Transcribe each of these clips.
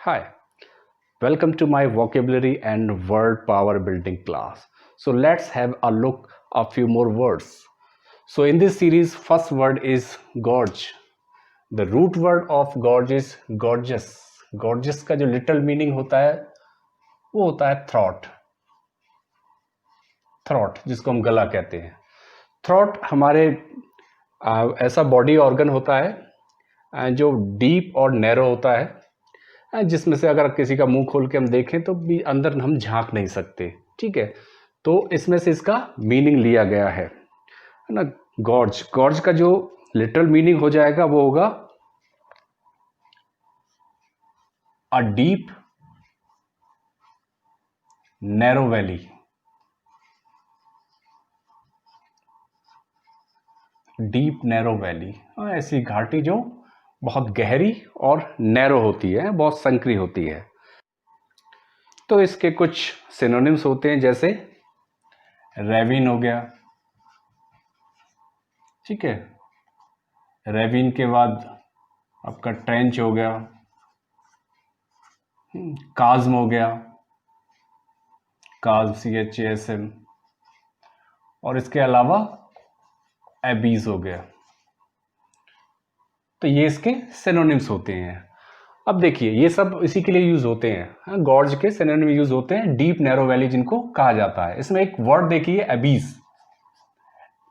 Hi, welcome to my vocabulary and word power building class. So let's have a look a few more words. So in this series, first word is gorge. The root word of gorge is gorgeous. Gorgeous का जो little meaning होता है वो होता है throat. Throat जिसको हम गला कहते हैं. थ्रॉट हमारे ऐसा बॉडी ऑर्गन होता है जो डीप और नैरो होता है, जिसमें से अगर किसी का मुंह खोल के हम देखें तो भी अंदर हम झांक नहीं सकते. ठीक है, तो इसमें से इसका मीनिंग लिया गया है ना. गॉर्ज गॉर्ज का जो लिटरल मीनिंग हो जाएगा वो होगा a deep narrow valley. Deep narrow valley, ऐसी घाटी जो बहुत गहरी और नैरो होती है, बहुत संकरी होती है. तो इसके कुछ सिनोनिम्स होते हैं, जैसे रेविन हो गया. ठीक है, रेविन के बाद आपका ट्रेंच हो गया, काज्म हो गया, काज्म CHASM, और इसके अलावा एबीज हो गया. तो ये इसके सिनोनिम्स होते हैं. अब देखिए, ये सब इसी के लिए यूज होते हैं. गॉर्ज के सिनोनिम यूज होते हैं डीप नैरो वैली जिनको कहा जाता है. इसमें एक वर्ड देखिए, एबीज.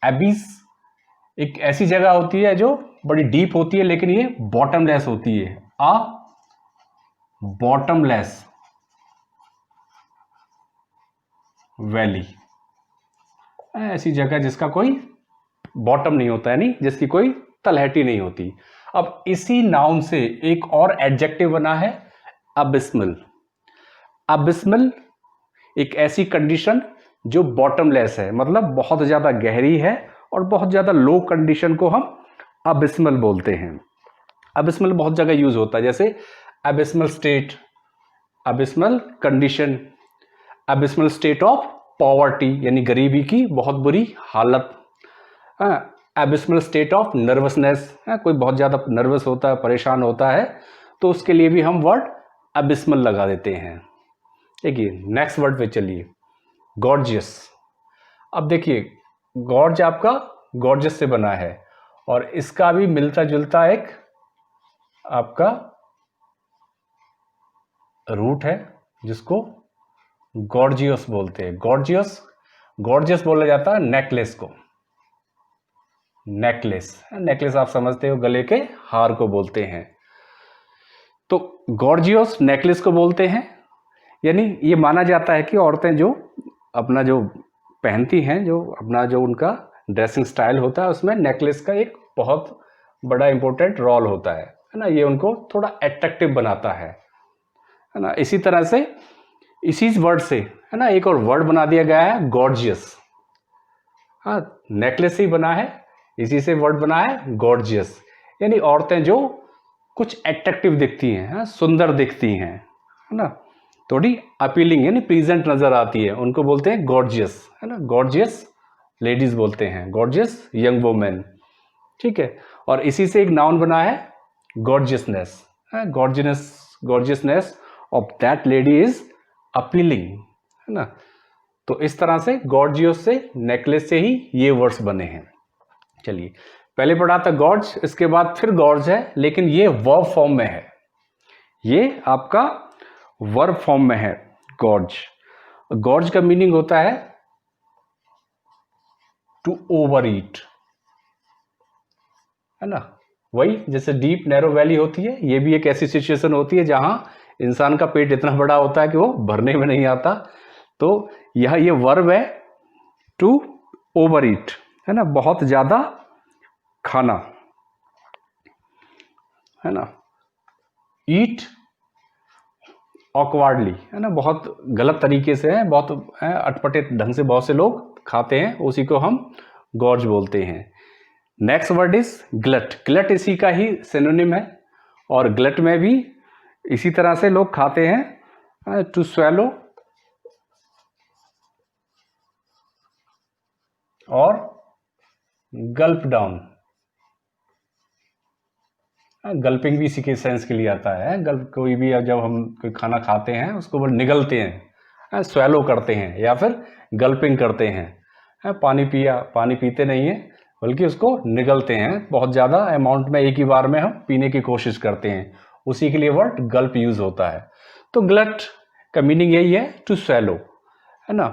एबीज एक ऐसी जगह होती है जो बड़ी डीप होती है, लेकिन ये बॉटमलेस होती है. आ बॉटमलेस वैली, ऐसी जगह जिसका कोई बॉटम नहीं होता है, नहीं, जिसकी कोई तलहटी नहीं होती. अब इसी नाउन से एक और एडजेक्टिव बना है, अबिस्मल. अबिस्मल एक ऐसी कंडीशन जो बॉटमलेस है, मतलब बहुत ज्यादा गहरी है और बहुत ज्यादा लो कंडीशन को हम अबिस्मल बोलते हैं. अबिस्मल बहुत जगह यूज होता है, जैसे abysmal state, abysmal condition, abysmal state of poverty यानी गरीबी की बहुत बुरी हालत, एबिस्मल स्टेट ऑफ नर्वसनेस, कोई बहुत ज़्यादा नर्वस होता है, परेशान होता है, तो उसके लिए भी हम वर्ड एबिस्मल लगा देते हैं. देखिए, नेक्स्ट वर्ड पे चलिए, गॉर्जियस. अब देखिए, गॉर्ज आपका गॉर्जियस से बना है, और इसका भी मिलता जुलता एक आपका रूट है जिसको गॉर्जियस बोलते हैं. गॉर्जियस गॉर्जियस बोला जाता है नेकलेस को. नेकलेस, नेकलेस आप समझते हो, गले के हार को बोलते हैं. तो गॉर्जियस नेकलेस को बोलते हैं. यानी ये माना जाता है कि औरतें जो अपना जो पहनती हैं, जो अपना जो उनका ड्रेसिंग स्टाइल होता है, उसमें नेकलेस का एक बहुत बड़ा इंपॉर्टेंट रोल होता है ना. ये उनको थोड़ा अट्रैक्टिव बनाता है ना. इसी तरह से इसी वर्ड से है ना एक और वर्ड बना दिया गया है, गॉर्जियस. हाँ, नेकलेस ही बना है, इसी से वर्ड बना है गॉर्जियस. यानी औरतें जो कुछ अट्रैक्टिव दिखती हैं, हाँ, सुंदर दिखती हैं, है ना, थोड़ी अपीलिंग यानी प्लीजेंट नजर आती है, उनको बोलते हैं गॉर्जियस, है ना. गॉर्जियस लेडीज बोलते हैं, गॉर्जियस यंग वुमेन. ठीक है, और इसी से एक नाउन बना है gorgeousness. Gorgeousness of that lady is appealing, है ना. तो इस तरह से गॉर्जियस से, नेकलेस से ही ये वर्ड्स बने हैं. चलिए, पहले पढ़ा था गॉर्ज, इसके बाद फिर गॉर्ज है, लेकिन ये वर्ब फॉर्म में है. ये आपका वर्ब फॉर्म में है गॉर्ज. गॉर्ज का मीनिंग होता है टू ओवर ईट, है ना. वही जैसे डीप नैरो वैली होती है, ये भी एक ऐसी सिचुएशन होती है जहां इंसान का पेट इतना बड़ा होता है कि वो भरने में नहीं आता. तो यह ये वर्ब है टू ओवर ईट, है ना, बहुत ज्यादा खाना, है ना. ईट ऑकवर्डली, है ना, बहुत गलत तरीके से है, बहुत अटपटे ढंग से बहुत से लोग खाते हैं, उसी को हम गॉर्ज बोलते हैं. Next word is glut. Glut इसी का ही सिनोनिम है, और ग्लट में भी इसी तरह से लोग खाते हैं, टू स्वेलो और गल्प डाउन, गल्पिंग भी इसी के सेंस के लिए आता है। गल्प कोई भी जब हम कोई खाना खाते हैं उसको वो निगलते हैं, स्वैलो करते हैं या फिर गल्पिंग करते हैं। पानी पीते नहीं हैं बल्कि उसको निगलते हैं, बहुत ज़्यादा अमाउंट में एक ही बार में हम पीने की कोशिश करते हैं, उसी के लिए वर्ड गल्प यूज होता है। तो ग्लट का मीनिंग यही है टू स्वैलो, है ना,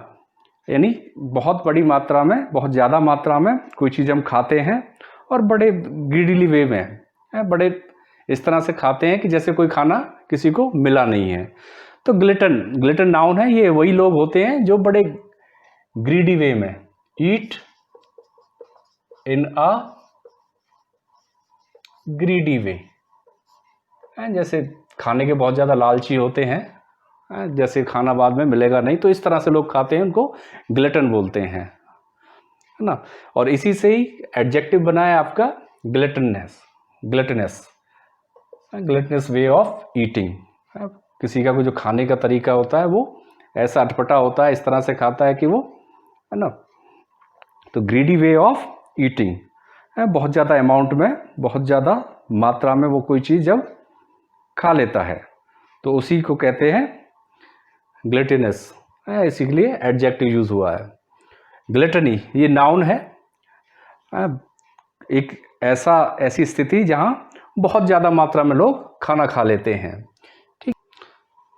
यानी बहुत बड़ी मात्रा में, बहुत ज़्यादा मात्रा में कोई चीज़ हम खाते हैं और बड़े ग्रीडीली वे में, बड़े इस तरह से खाते हैं कि जैसे कोई खाना किसी को मिला नहीं है। तो ग्लिटन नाउन है, ये वही लोग होते हैं जो बड़े ग्रीडी वे में, ईट इन अ ग्रीडी वे, जैसे खाने के बहुत ज़्यादा लालची होते हैं, जैसे खाना बाद में मिलेगा नहीं, तो इस तरह से लोग खाते हैं, उनको ग्लिटन बोलते हैं, है ना। और इसी से ही एडजेक्टिव बना है आपका ग्लिटनस वे ऑफ ईटिंग। किसी का कोई जो खाने का तरीका होता है वो ऐसा अटपटा होता है, इस तरह से खाता है कि वो, है ना, तो ग्रीडी वे ऑफ ईटिंग, बहुत ज़्यादा अमाउंट में, बहुत ज़्यादा मात्रा में वो कोई चीज़ जब खा लेता है तो उसी को कहते हैं ग्लिटनस, इसी के लिए एडजेक्टिव यूज हुआ है। ग्लिटनी ये नाउन है, एक ऐसी स्थिति जहां बहुत ज़्यादा मात्रा में लोग खाना खा लेते हैं, ठीक।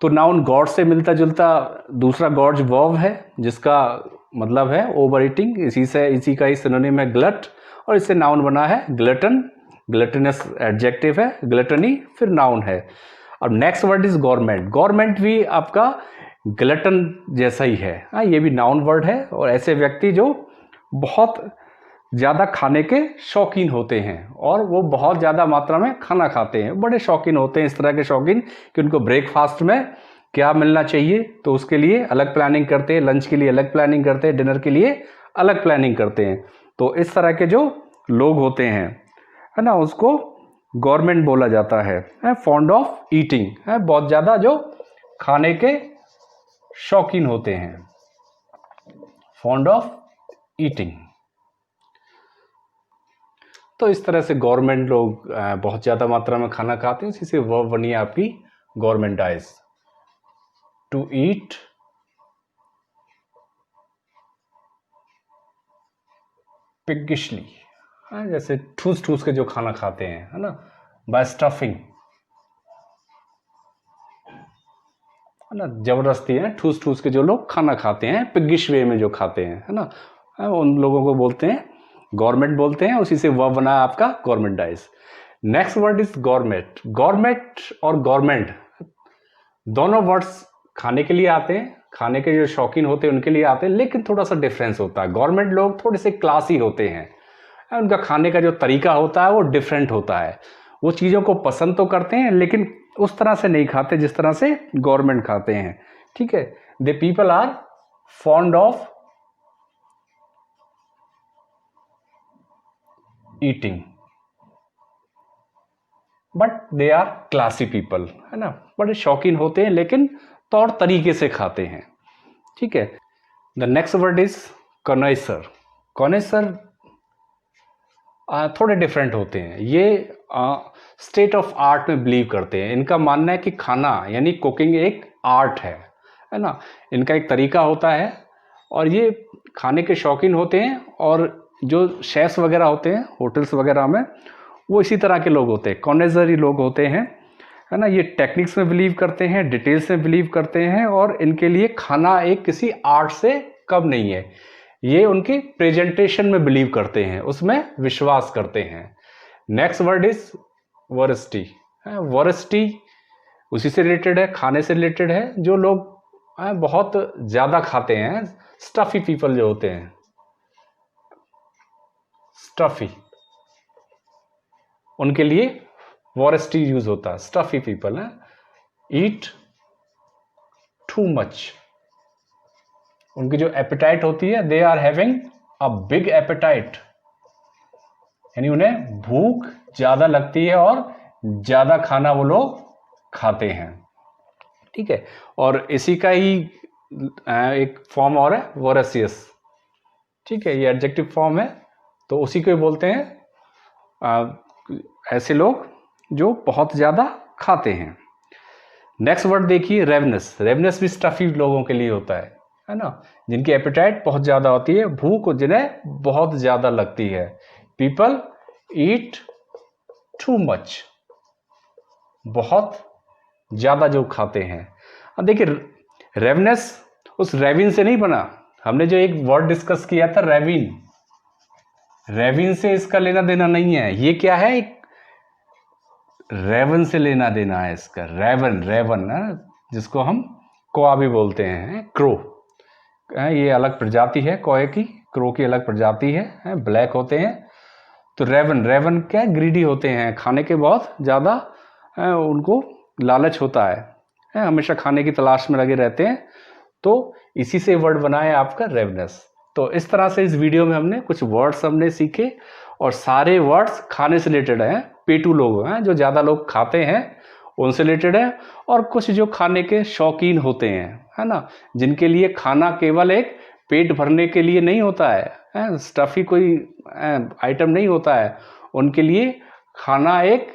तो नाउन गॉड से मिलता जुलता दूसरा गॉर्ज वर्ब है, जिसका मतलब है ओवर ईटिंग, इसी का ही सिनोनिम है ग्लट, और इससे नाउन बना है ग्लटन। ग्लटनस एडजेक्टिव है, ग्लटनी फिर नाउन है। अब next word is government. Government भी आपका ग्लटन जैसा ही है, ये भी नाउन वर्ड है, और ऐसे व्यक्ति जो बहुत ज़्यादा खाने के शौकीन होते हैं और वो बहुत ज़्यादा मात्रा में खाना खाते हैं, बड़े शौकीन होते हैं, इस तरह के शौकीन कि उनको ब्रेकफास्ट में क्या मिलना चाहिए तो उसके लिए अलग प्लानिंग करते हैं, लंच के लिए अलग प्लानिंग करते हैं, डिनर के लिए अलग प्लानिंग करते हैं। तो इस तरह के जो लोग होते हैं, है ना, उसको गवर्नमेंट बोला जाता है। फॉन्ड ऑफ ईटिंग है, बहुत ज़्यादा जो खाने के शौकीन होते हैं, फॉन्ड ऑफ ईटिंग। तो इस तरह से गवर्नमेंट लोग बहुत ज़्यादा मात्रा में खाना खाते हैं, इसी से वर्ब बनी है आपकी गवर्नमेंटाइज, टू ईट पिगिशली, जैसे ठूस ठूस के जो खाना खाते हैं, है ना, बाय स्टफिंग, है ना, जबरदस्ती है, ठूस ठूस के जो लोग खाना खाते हैं, पिगिश वे में जो खाते हैं, है ना, उन लोगों को बोलते हैं गवर्नमेंट बोलते हैं, उसी से वर्ब बना है आपका गवर्नमेंटाइज। Next word is government. Government और गवर्नमेंट दोनों वर्ड्स खाने के लिए आते हैं, खाने के जो शौकीन होते हैं उनके लिए आते हैं, लेकिन थोड़ा सा डिफरेंस होता है। गवर्नमेंट लोग थोड़े से क्लासी होते हैं, उनका खाने का जो तरीका होता है वो डिफरेंट होता है, वो चीज़ों को पसंद तो करते हैं लेकिन उस तरह से नहीं खाते जिस तरह से गवर्नमेंट खाते हैं, ठीक है। They people are fond of eating but they are classy people, है ना, बड़े शौकीन होते हैं लेकिन तौर तरीके से खाते हैं, ठीक है। The next word is connoisseur. Connoisseur थोड़े डिफरेंट होते हैं, ये स्टेट ऑफ आर्ट में बिलीव करते हैं। इनका मानना है कि खाना यानी कुकिंग एक आर्ट है ना, इनका एक तरीका होता है और ये खाने के शौकीन होते हैं, और जो शेफ्स वगैरह होते हैं होटल्स वगैरह में वो इसी तरह के लोग होते हैं, कॉनेसर लोग होते हैं, है ना। ये टेक्निक्स में बिलीव करते हैं, डिटेल्स में बिलीव करते हैं, और इनके लिए खाना एक किसी आर्ट से कम नहीं है, ये उनकी प्रेजेंटेशन में बिलीव करते हैं, उसमें विश्वास करते हैं। नेक्स्ट वर्ड इज वॉरेस्टी। वॉरेस्टी उसी से रिलेटेड है, खाने से रिलेटेड है, जो लोग बहुत ज़्यादा खाते हैं, स्टफी पीपल जो होते हैं, स्टफी, उनके लिए वॉरेस्टी यूज होता है। स्टफी पीपल है, ईट टू मच, उनकी जो एपेटाइट होती है, they are having a big appetite, यानी उन्हें भूख ज्यादा लगती है और ज्यादा खाना वो लोग खाते हैं, ठीक है। और इसी का ही एक फॉर्म और है वोरेसियस, ठीक है, ये एडजेक्टिव फॉर्म है, तो उसी को बोलते हैं ऐसे लोग जो बहुत ज़्यादा खाते हैं। नेक्स्ट वर्ड देखिए रेवनस। रेवनस भी स्टफी लोगों के लिए होता है ना, जिनकी एपेटाइट बहुत ज़्यादा होती है, भूख जिन्हें बहुत ज़्यादा लगती है। पीपल ईट टू मच, बहुत ज़्यादा जो खाते हैं। अब देखिए रेवनस उस रेविन से नहीं बना, हमने जो एक वर्ड डिस्कस किया था रेविन, रेविन से इसका लेना देना नहीं है। ये क्या है, एक रेवन से लेना देना है इसका, रेवन, रेवन है, जिसको हम कोआ भी बोलते हैं, क्रो। ये अलग प्रजाति है कोए की, क्रो की अलग प्रजाति है, ब्लैक होते हैं। तो रेवन, रेवन क्या, ग्रीडी होते हैं, खाने के बहुत ज़्यादा उनको लालच होता है, हमेशा खाने की तलाश में लगे रहते हैं। तो इसी से वर्ड बना है आपका रेवनस। तो इस तरह से इस वीडियो में हमने कुछ वर्ड्स हमने सीखे, और सारे वर्ड्स खाने से रिलेटेड हैं। पेटू लोग हैं, जो ज़्यादा लोग खाते हैं, उनसे रिलेटेड है। और कुछ जो खाने के शौकीन होते हैं, है ना, जिनके लिए खाना केवल एक पेट भरने के लिए नहीं होता है, स्टफी कोई आइटम नहीं होता है, उनके लिए खाना एक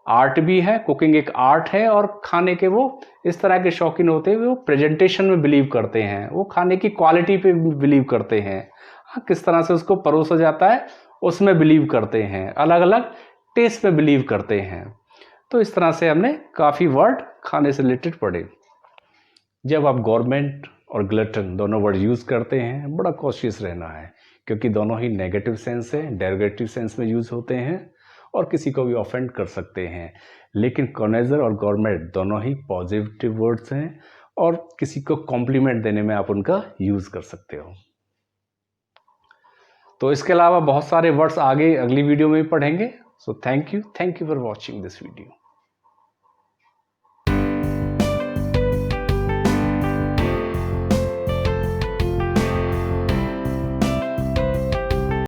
आर्ट भी है, कुकिंग एक आर्ट है। और खाने के वो इस तरह के शौकीन होते हैं, वो प्रेजेंटेशन में बिलीव करते हैं, वो खाने की क्वालिटी पे बिलीव करते हैं, किस तरह से उसको परोसा जाता है उसमें बिलीव करते हैं, अलग अलग टेस्ट पे बिलीव करते हैं। तो इस तरह से हमने काफ़ी वर्ड खाने से रिलेटेड पढ़े। जब आप गवर्नमेंट और ग्लटन दोनों वर्ड यूज़ करते हैं, बड़ा कॉशियस रहना है, क्योंकि दोनों ही नेगेटिव सेंस है, डेरिवेटिव सेंस में यूज़ होते हैं और किसी को भी ऑफेंड कर सकते हैं। लेकिन कॉनेजर और गवर्नमेंट दोनों ही पॉजिटिव वर्ड्स हैं, और किसी को कॉम्प्लीमेंट देने में आप उनका यूज़ कर सकते हो। तो इसके अलावा बहुत सारे वर्ड्स आगे अगली वीडियो में भी पढ़ेंगे। So thank you for watching this video.